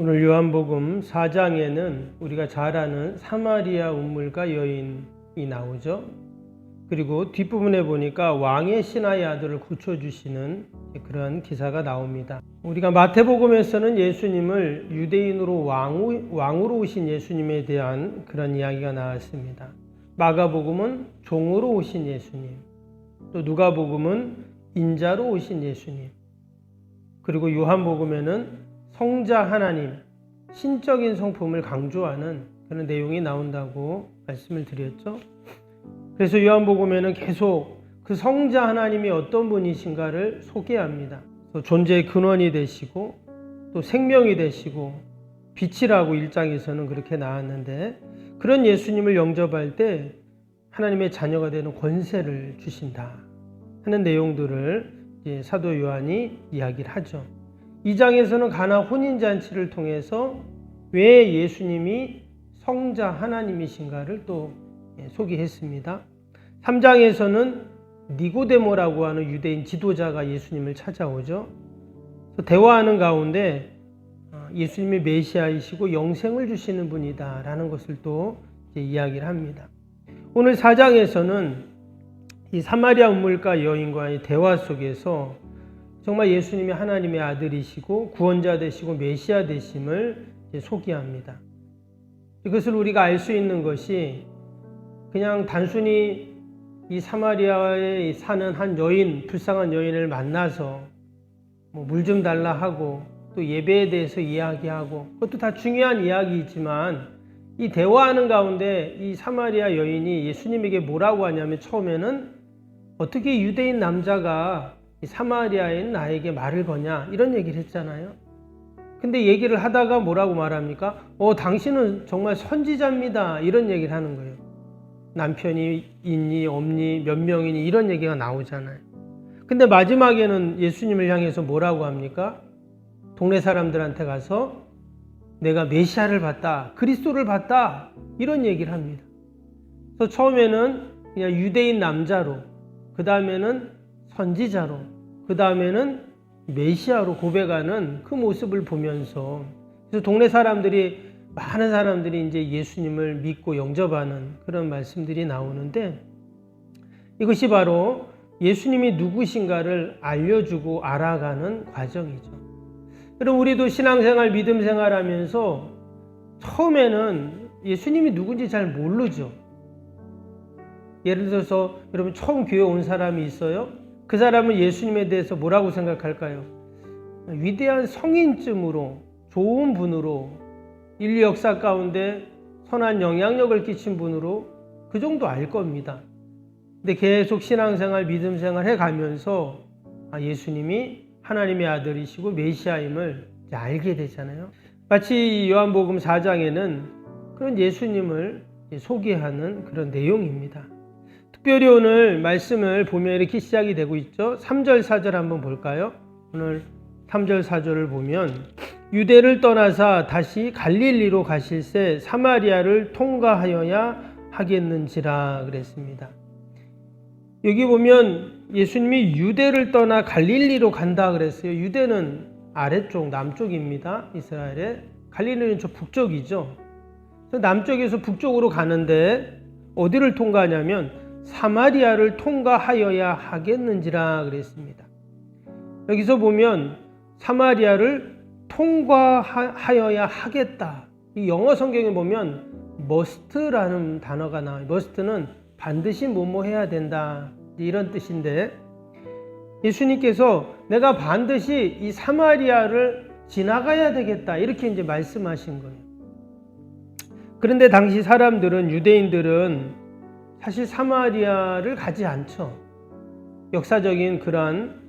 오늘 요한복음 4장에는 우리가 잘 아는 사마리아 운물가 여인이 나오죠. 그리고 뒷부분에 보니까 왕의 신하의 아들을 고쳐주시는 그런 기사가 나옵니다. 우리가 마태복음에서는 예수님을 유대인으로 왕으로 오신 예수님에 대한 그런 이야기가 나왔습니다. 마가복음은 종으로 오신 예수님, 또 누가복음은 인자로 오신 예수님, 그리고 요한복음에는 성자 하나님, 신적인 성품을 강조하는 그런 내용이 나온다고 말씀을 드렸죠. 그래서 요한복음에는 계속 그 성자 하나님이 어떤 분이신가를 소개합니다. 또 존재의 근원이 되시고 또 생명이 되시고 빛이라고 1장에서는 그렇게 나왔는데, 그런 예수님을 영접할 때 하나님의 자녀가 되는 권세를 주신다 하는 내용들을 이제 사도 요한이 이야기를 하죠. 2장에서는 가나 혼인잔치를 통해서 왜 예수님이 성자 하나님이신가를 또 소개했습니다. 3장에서는 니고데모라고 하는 유대인 지도자가 예수님을 찾아오죠. 대화하는 가운데 예수님이 메시아이시고 영생을 주시는 분이다 라는 것을 또 이야기를 합니다. 오늘 4장에서는 이 사마리아 운물가 여인과의 대화 속에서 정말 예수님이 하나님의 아들이시고 구원자 되시고 메시아 되심을 소개합니다. 이것을 우리가 알 수 있는 것이 그냥 단순히 이 사마리아에 사는 한 여인, 불쌍한 여인을 만나서 물 좀 달라 하고 또 예배에 대해서 이야기하고, 그것도 다 중요한 이야기이지만 이 대화하는 가운데 이 사마리아 여인이 예수님에게 뭐라고 하냐면, 처음에는 어떻게 유대인 남자가 이 사마리아인 나에게 말을 거냐 이런 얘기를 했잖아요. 근데 얘기를 하다가 뭐라고 말합니까? 당신은 정말 선지자입니다 이런 얘기를 하는 거예요. 남편이 있니 없니 몇 명이니 이런 얘기가 나오잖아요. 근데 마지막에는 예수님을 향해서 뭐라고 합니까? 동네 사람들한테 가서 내가 메시아를 봤다, 그리스도를 봤다 이런 얘기를 합니다. 그래서 처음에는 그냥 유대인 남자로, 그 다음에는 선지자로, 그 다음에는 메시아로 고백하는 그 모습을 보면서, 그래서 동네 사람들이, 많은 사람들이 이제 예수님을 믿고 영접하는 그런 말씀들이 나오는데, 이것이 바로 예수님이 누구신가를 알려주고 알아가는 과정이죠. 여러분, 우리도 신앙생활, 믿음생활 하면서 처음에는 예수님이 누군지 잘 모르죠. 예를 들어서 여러분 처음 교회 온 사람이 있어요. 그 사람은 예수님에 대해서 뭐라고 생각할까요? 위대한 성인쯤으로, 좋은 분으로, 인류 역사 가운데 선한 영향력을 끼친 분으로 그 정도 알 겁니다. 근데 계속 신앙생활, 믿음생활 해가면서 예수님이 하나님의 아들이시고 메시아임을 알게 되잖아요. 마치 요한복음 4장에는 그런 예수님을 소개하는 그런 내용입니다. 특별히 오늘 말씀을 보면 이렇게 시작이 되고 있죠. 3절 4절 한번 볼까요? 오늘 3절 4절을 보면, 유대를 떠나사 다시 갈릴리로 가실새 사마리아를 통과하여야 하겠는지라 그랬습니다. 여기 보면 예수님이 유대를 떠나 갈릴리로 간다 그랬어요. 유대는 아래쪽, 남쪽입니다. 이스라엘의. 갈릴리는 저 북쪽이죠. 남쪽에서 북쪽으로 가는데 어디를 통과하냐면 사마리아를 통과하여야 하겠는지라 그랬습니다. 여기서 보면 사마리아를 통과하여야 하겠다. 이 영어 성경에 보면 must라는 단어가 나와요. must는 반드시 뭐뭐 해야 된다 이런 뜻인데, 예수님께서 내가 반드시 이 사마리아를 지나가야 되겠다 이렇게 이제 말씀하신 거예요. 그런데 당시 사람들은, 유대인들은 사실 사마리아를 가지 않죠. 역사적인 그러한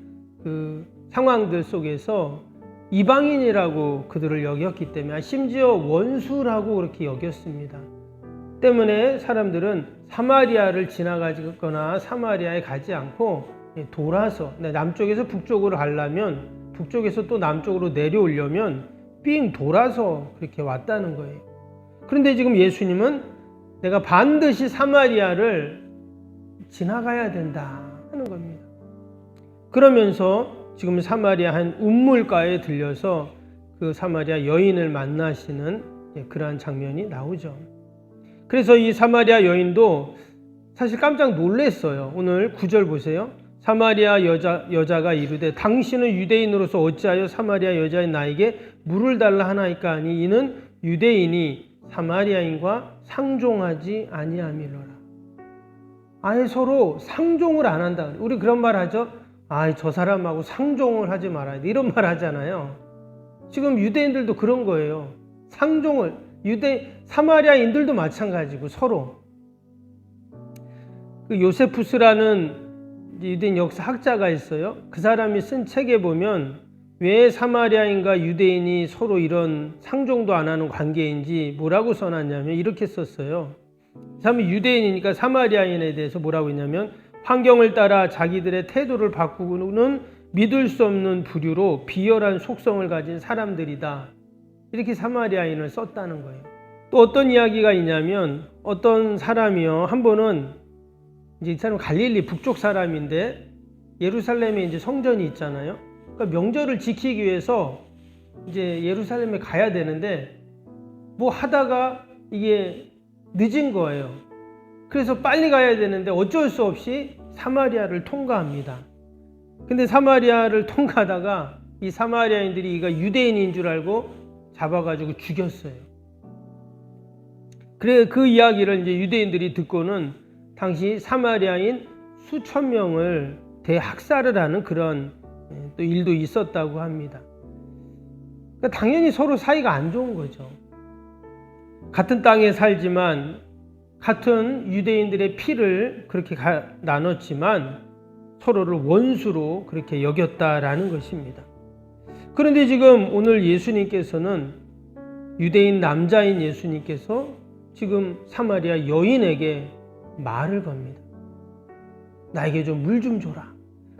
그 상황들 속에서 이방인이라고 그들을 여겼기 때문에, 심지어 원수라고 그렇게 여겼습니다. 때문에 사람들은 사마리아를 지나가거나 사마리아에 가지 않고 돌아서, 남쪽에서 북쪽으로 가려면, 북쪽에서 또 남쪽으로 내려오려면 삥 돌아서 그렇게 왔다는 거예요. 그런데 지금 예수님은 내가 반드시 사마리아를 지나가야 된다 하는 겁니다. 그러면서 지금 사마리아 한 운물가에 들려서 그 사마리아 여인을 만나시는 그러한 장면이 나오죠. 그래서 이 사마리아 여인도 사실 깜짝 놀랐어요. 오늘 9절 보세요. 사마리아 여자가 이르되 당신은 유대인으로서 어찌하여 사마리아 여자인 나에게 물을 달라 하나이까 하니 이는 유대인이 사마리아인과 상종하지 아니함이로라. 아예 서로 상종을 안 한다. 우리 그런 말 하죠. 저 사람하고 상종을 하지 말아야 돼. 이런 말 하잖아요. 지금 유대인들도 그런 거예요. 상종을, 사마리아인들도 마찬가지고 서로. 그 요세푸스라는 유대인 역사학자가 있어요. 그 사람이 쓴 책에 보면 왜 사마리아인과 유대인이 서로 이런 상종도 안 하는 관계인지 뭐라고 써놨냐면 이렇게 썼어요. 그 사람이 유대인이니까 사마리아인에 대해서 뭐라고 했냐면 환경을 따라 자기들의 태도를 바꾸고는 믿을 수 없는 부류로 비열한 속성을 가진 사람들이다. 이렇게 사마리아인을 썼다는 거예요. 또 어떤 이야기가 있냐면 어떤 사람이요. 한 번은 이제 이 사람 갈릴리 북쪽 사람인데 예루살렘에 이제 성전이 있잖아요. 그러니까 명절을 지키기 위해서 이제 예루살렘에 가야 되는데 뭐 하다가 이게 늦은 거예요. 그래서 빨리 가야 되는데 어쩔 수 없이 사마리아를 통과합니다. 근데 사마리아를 통과하다가 이 사마리아인들이 이가 유대인인 줄 알고 잡아가지고 죽였어요. 그래 그 이야기를 이제 유대인들이 듣고는 당시 사마리아인 수천 명을 대학살을 하는 그런 또 일도 있었다고 합니다. 그러니까 당연히 서로 사이가 안 좋은 거죠. 같은 땅에 살지만 같은 유대인들의 피를 그렇게 나눴지만 서로를 원수로 그렇게 여겼다라는 것입니다. 그런데 지금 오늘 예수님께서는 유대인 남자인 예수님께서 지금 사마리아 여인에게 말을 겁니다. 나에게 좀 물 좀 줘라.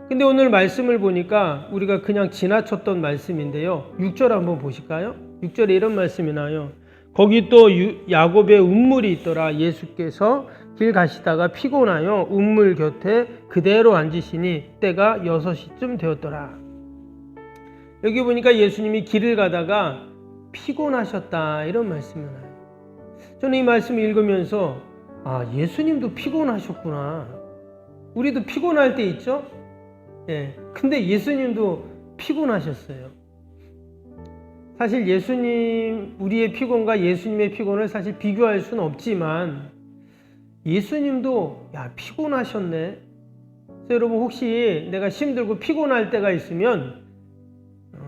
근데 오늘 말씀을 보니까 우리가 그냥 지나쳤던 말씀인데요. 6절 한번 보실까요? 6절에 이런 말씀이 나와요. 거기 또 야곱의 운물이 있더라. 예수께서 길 가시다가 피곤하여 운물 곁에 그대로 앉으시니 때가 6시쯤 되었더라. 여기 보니까 예수님이 길을 가다가 피곤하셨다 이런 말씀이 나와요. 저는 이 말씀을 읽으면서 예수님도 피곤하셨구나. 우리도 피곤할 때 있죠? 예. 근데 예수님도 피곤하셨어요. 사실 우리의 피곤과 예수님의 피곤을 사실 비교할 수는 없지만 예수님도 피곤하셨네. 그래서 여러분 혹시 내가 힘들고 피곤할 때가 있으면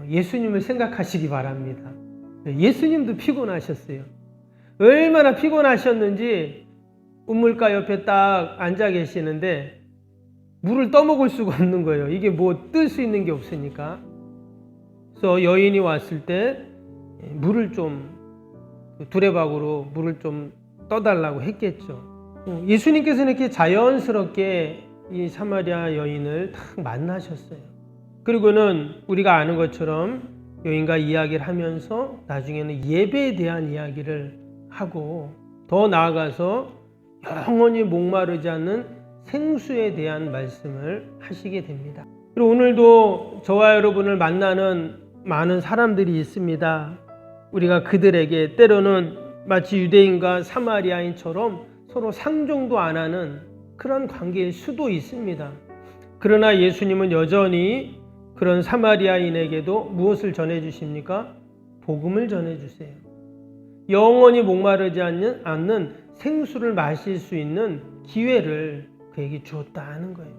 예수님을 생각하시기 바랍니다. 예수님도 피곤하셨어요. 얼마나 피곤하셨는지 우물가 옆에 딱 앉아 계시는데 물을 떠먹을 수가 없는 거예요. 이게 뭐 뜰 수 있는 게 없으니까. 그래서 여인이 왔을 때 물을 좀 두레박으로 물을 좀 떠달라고 했겠죠. 예수님께서는 이렇게 자연스럽게 이 사마리아 여인을 딱 만나셨어요. 그리고는 우리가 아는 것처럼 여인과 이야기를 하면서 나중에는 예배에 대한 이야기를 하고 더 나아가서 영원히 목마르지 않는 생수에 대한 말씀을 하시게 됩니다. 그리고 오늘도 저와 여러분을 만나는 많은 사람들이 있습니다. 우리가 그들에게 때로는 마치 유대인과 사마리아인처럼 서로 상종도 안 하는 그런 관계일 수도 있습니다. 그러나 예수님은 여전히 그런 사마리아인에게도 무엇을 전해주십니까? 복음을 전해주세요. 영원히 목마르지 않는 생수를 마실 수 있는 기회를 그에게 주었다는 거예요.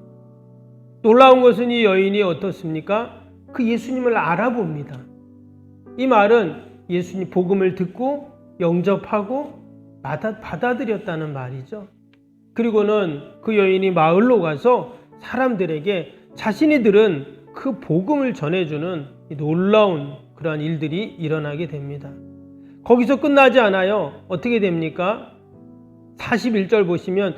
놀라운 것은 이 여인이 어떻습니까? 그 예수님을 알아봅니다. 이 말은 예수님 복음을 듣고 영접하고 받아들였다는 말이죠. 그리고는 그 여인이 마을로 가서 사람들에게 자신이들은 그 복음을 전해주는 놀라운 그러한 일들이 일어나게 됩니다. 거기서 끝나지 않아요. 어떻게 됩니까? 41절 보시면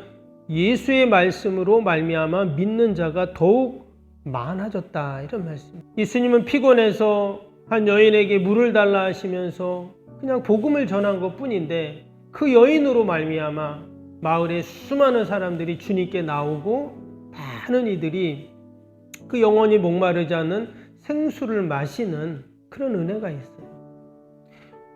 예수의 말씀으로 말미암아 믿는 자가 더욱 많아졌다 이런 말씀. 예수님은 피곤해서 한 여인에게 물을 달라 하시면서 그냥 복음을 전한 것뿐인데 그 여인으로 말미암아 마을에 수많은 사람들이 주님께 나오고 많은 이들이 그 영원히 목마르지 않는 생수를 마시는 그런 은혜가 있어요.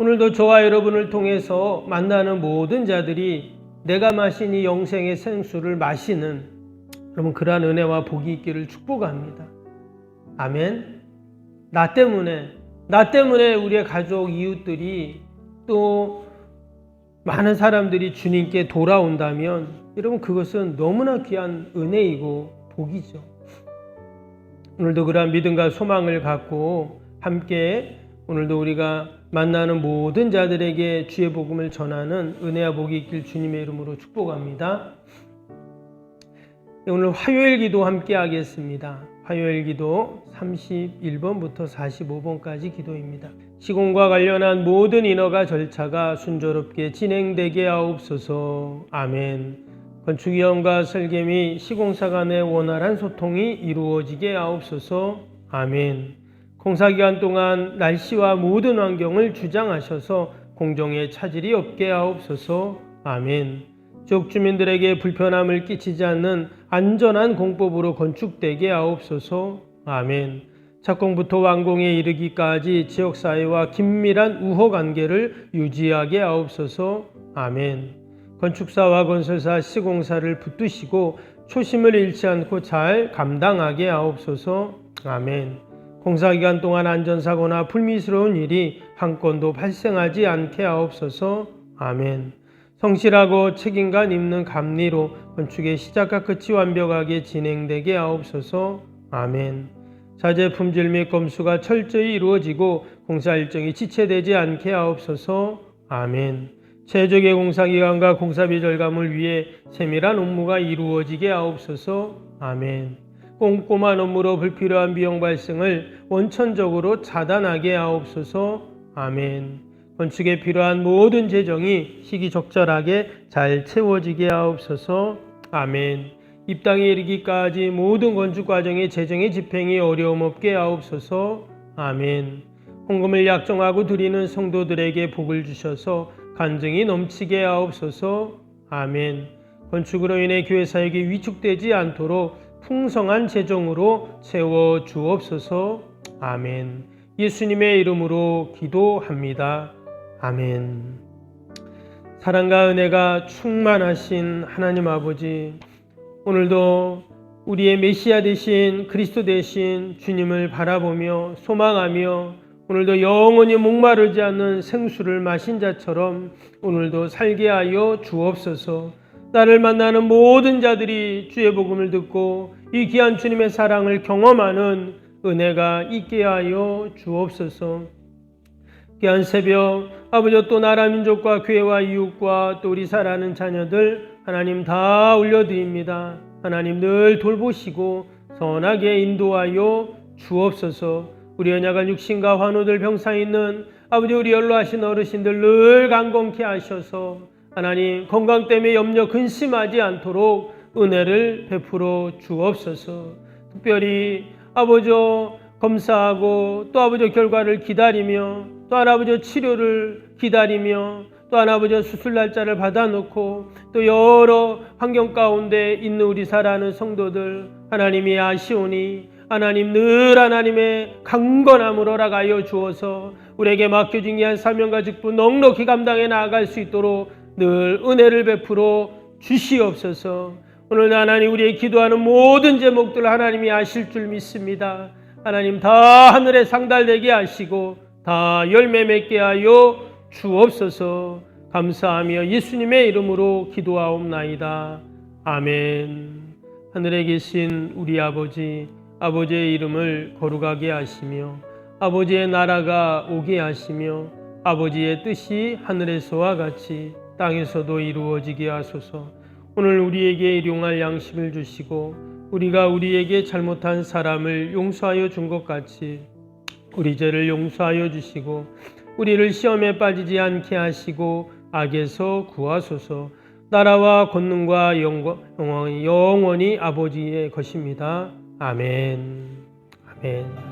오늘도 저와 여러분을 통해서 만나는 모든 자들이 내가 마신 이 영생의 생수를 마시는 여러분 그러한 은혜와 복이 있기를 축복합니다. 아멘. 나 때문에 우리의 가족, 이웃들이 또 많은 사람들이 주님께 돌아온다면 여러분 그것은 너무나 귀한 은혜이고 복이죠. 오늘도 그러한 믿음과 소망을 갖고 함께 오늘도 우리가 만나는 모든 자들에게 주의 복음을 전하는 은혜와 복이 있길 주님의 이름으로 축복합니다. 오늘 화요일 기도 함께 하겠습니다. 화요일 기도 31번부터 45번까지 기도입니다. 시공과 관련한 모든 인허가 절차가 순조롭게 진행되게 하옵소서. 아멘. 건축위원과 설계 및 시공사 간의 원활한 소통이 이루어지게 하옵소서. 아멘. 공사기간 동안 날씨와 모든 환경을 주장하셔서 공정에 차질이 없게 하옵소서. 아멘. 지역 주민들에게 불편함을 끼치지 않는 안전한 공법으로 건축되게 하옵소서. 아멘. 착공부터 완공에 이르기까지 지역사회와 긴밀한 우호관계를 유지하게 하옵소서. 아멘. 건축사와 건설사, 시공사를 붙드시고 초심을 잃지 않고 잘 감당하게 하옵소서. 아멘. 공사기간 동안 안전사고나 불미스러운 일이 한 건도 발생하지 않게 하옵소서. 아멘. 성실하고 책임감 있는 감리로 건축의 시작과 끝이 완벽하게 진행되게 하옵소서. 아멘. 자재 품질 및 검수가 철저히 이루어지고 공사 일정이 지체되지 않게 하옵소서. 아멘. 최적의 공사기간과 공사비 절감을 위해 세밀한 업무가 이루어지게 하옵소서. 아멘. 꼼꼼한 업무로 불필요한 비용 발생을 원천적으로 차단하게 하옵소서. 아멘. 건축에 필요한 모든 재정이 시기적절하게 잘 채워지게 하옵소서. 아멘. 입당에 이르기까지 모든 건축 과정의 재정의 집행이 어려움 없게 하옵소서. 아멘. 헌금을 약정하고 드리는 성도들에게 복을 주셔서 간증이 넘치게 하옵소서. 아멘. 건축으로 인해 교회 사역이 위축되지 않도록 풍성한 재정으로 채워 주옵소서. 아멘. 예수님의 이름으로 기도합니다. 아멘. 사랑과 은혜가 충만하신 하나님 아버지, 오늘도 우리의 메시아 되신 그리스도 되신 주님을 바라보며 소망하며 오늘도 영원히 목마르지 않는 생수를 마신 자처럼 오늘도 살게 하여 주옵소서. 나를 만나는 모든 자들이 주의 복음을 듣고 이 귀한 주님의 사랑을 경험하는 은혜가 있게 하여 주옵소서. 귀한 새벽 아버지 또 나라 민족과 교회와 이웃과 또 우리 사랑하는 자녀들 하나님 다 올려드립니다. 하나님 늘 돌보시고 선하게 인도하여 주옵소서. 우리 언약한 육신과 환우들 병상 있는 아버지 우리 연로하신 어르신들 늘 강건케 하셔서 하나님 건강 때문에 염려 근심하지 않도록 은혜를 베풀어 주옵소서. 특별히 아버지 검사하고 또 아버지 결과를 기다리며 또 아버지 치료를 기다리며 또 아버지 수술 날짜를 받아놓고 또 여러 환경 가운데 있는 우리 사랑하는 성도들 하나님이 아시오니 하나님 늘 하나님의 강건함으로 허락하여 주어서 우리에게 맡겨진 귀한 사명과 직분 넉넉히 감당해 나아갈 수 있도록 늘 은혜를 베풀어 주시옵소서. 오늘 하나님 우리의 기도하는 모든 제목들 하나님이 아실 줄 믿습니다. 하나님 다 하늘에 상달되게 하시고 다 열매 맺게 하여 주옵소서. 감사하며 예수님의 이름으로 기도하옵나이다. 아멘. 하늘에 계신 우리 아버지, 아버지의 이름을 거룩하게 하시며 아버지의 나라가 오게 하시며 아버지의 뜻이 하늘에서와 같이 땅에서도 이루어지게 하소서. 오늘 우리에게 일용할 양식을 주시고 우리가 우리에게 잘못한 사람을 용서하여 준 것 같이 우리 죄를 용서하여 주시고 우리를 시험에 빠지지 않게 하시고 악에서 구하소서. 나라와 권능과 영원히 아버지의 것입니다. 아멘. 아멘.